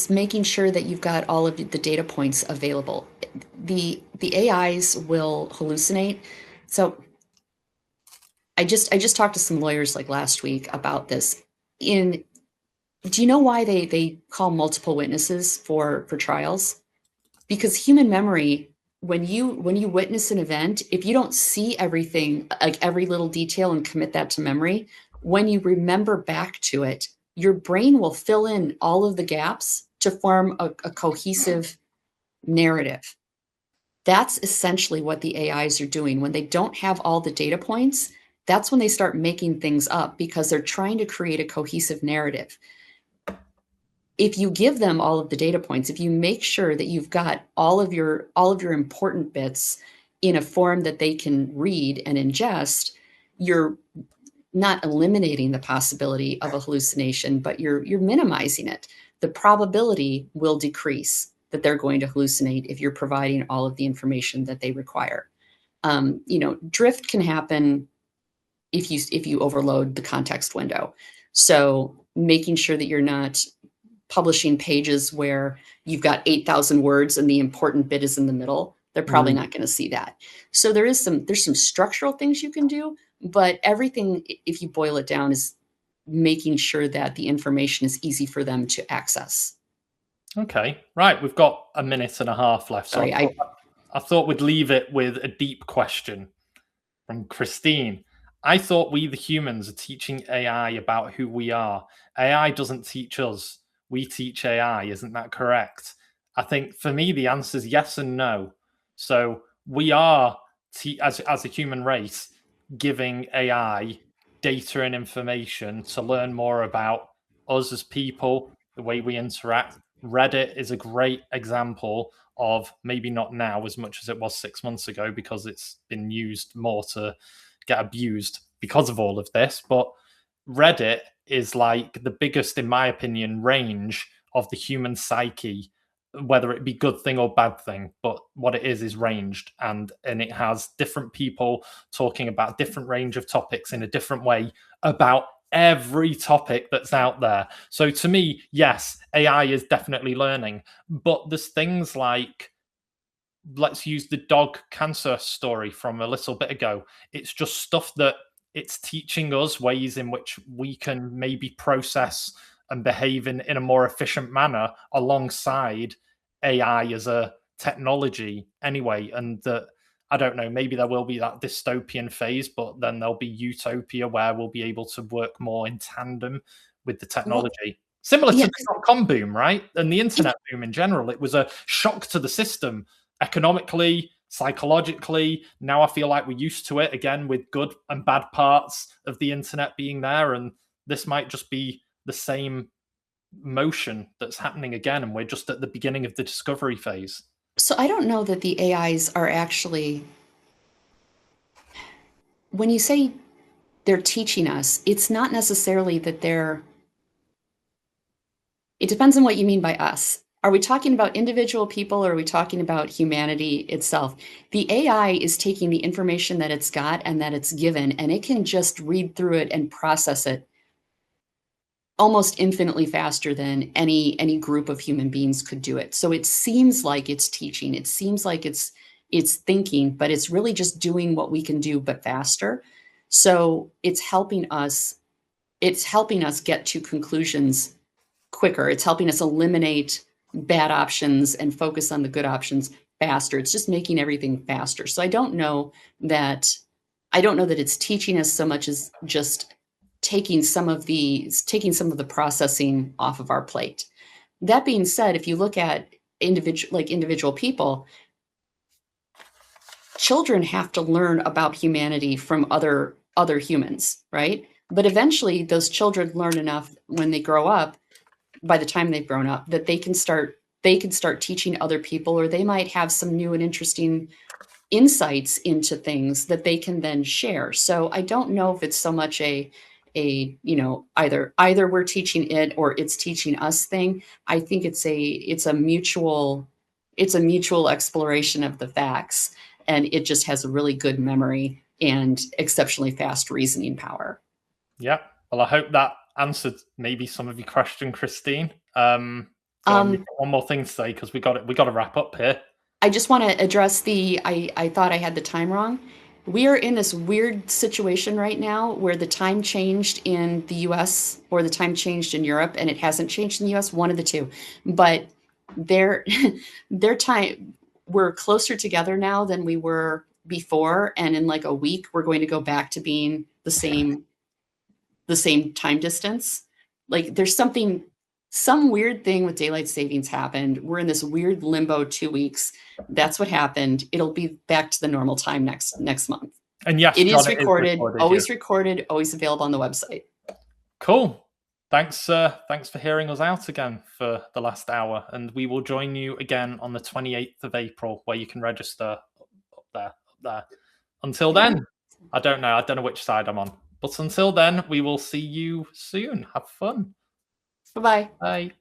making sure that you've got all of the data points available. The AIs will hallucinate. So I just talked to some lawyers like last week about this. In Do you know why they call multiple witnesses for trials? Because human memory, when you witness an event, if you don't see everything, like every little detail, and commit that to memory, when you remember back to it, your brain will fill in all of the gaps to form a cohesive narrative. That's essentially what the AIs are doing. When they don't have all the data points, that's when they start making things up, because they're trying to create a cohesive narrative. If you give them all of the data points, if you make sure that you've got all of your important bits in a form that they can read and ingest, you're not eliminating the possibility of a hallucination, but you're minimizing it. The probability will decrease that they're going to hallucinate if you're providing all of the information that they require. Drift can happen if you overload the context window. So making sure that you're not publishing pages where you've got 8,000 words and the important bit is in the middle, they're probably not going to see that. So there's some structural things you can do, but everything, if you boil it down, is making sure that the information is easy for them to access. Okay, right. We've got a minute and a half left. So Sorry, I thought we'd leave it with a deep question from Christine. I thought we, the humans, are teaching AI about who we are. AI doesn't teach us. We teach AI. Isn't that correct? I think for me, the answer is yes and no. So we are, as a human race, giving AI data and information to learn more about us as people, the way we interact. Reddit is a great example of, maybe not now as much as it was 6 months ago, because it's been used more to get abused because of all of this. But Reddit is like the biggest, in my opinion, range of the human psyche, whether it be good thing or bad thing. But what it is ranged, and it has different people talking about different range of topics in a different way about every topic that's out there. So to me, yes, AI is definitely learning, but there's things like, let's use the dog cancer story from a little bit ago. It's just stuff that it's teaching us ways in which we can maybe process and behave in a more efficient manner alongside AI as a technology anyway. And that, I don't know, maybe there will be that dystopian phase, but then there'll be utopia where we'll be able to work more in tandem with the well, technology. Similar to yeah, the dot-com boom, right? And the internet boom in general. It was a shock to the system economically, psychologically. Now I feel like we're used to it again, with good and bad parts of the internet being there. And this might just be the same motion that's happening again. And we're just at the beginning of the discovery phase. so I don't know that the AIs are actually when you say they're teaching us, it's not necessarily that it depends on what you mean by us. Are we talking about individual people or are we talking about humanity itself? The AI is taking the information that it's got and that it's given, and it can just read through it and process it almost infinitely faster than any group of human beings could do it. So it seems like it's teaching. It seems like it's thinking, but it's really just doing what we can do but faster. So it's helping us get to conclusions quicker. It's helping us eliminate bad options and focus on the good options faster. It's just making everything faster. So I don't know that it's teaching us so much as just taking some of the processing off of our plate. That being said, if you look at individual people, children have to learn about humanity from other humans, right? But eventually those children learn enough when they grow up, by the time they've grown up, that they can start teaching other people, or they might have some new and interesting insights into things that they can then share. So I don't know if it's so much either we're teaching it or it's teaching us thing. I think it's a mutual exploration of the facts, and it just has a really good memory and exceptionally fast reasoning power. Yeah. Well, I hope that answered maybe some of your question, Christine. Go on, you've got one more thing to say because we got to wrap up here. I just want to address I thought I had the time wrong. We are in this weird situation right now where the time changed in the US or the time changed in Europe, and it hasn't changed in the US, one of the two. But their their time, we're closer together now than we were before, and in like a week we're going to go back to being the same time distance. Like there's some weird thing with daylight savings happened. We're in this weird limbo 2 weeks. That's what happened. It'll be back to the normal time next month. And yes, It John, is it is recorded, always yeah. recorded, always available on the website. Cool. Thanks for hearing us out again for the last hour. And we will join you again on the 28th of April, where you can register up there. Until then, I don't know which side I'm on. But until then, we will see you soon. Have fun. Bye-bye. Bye.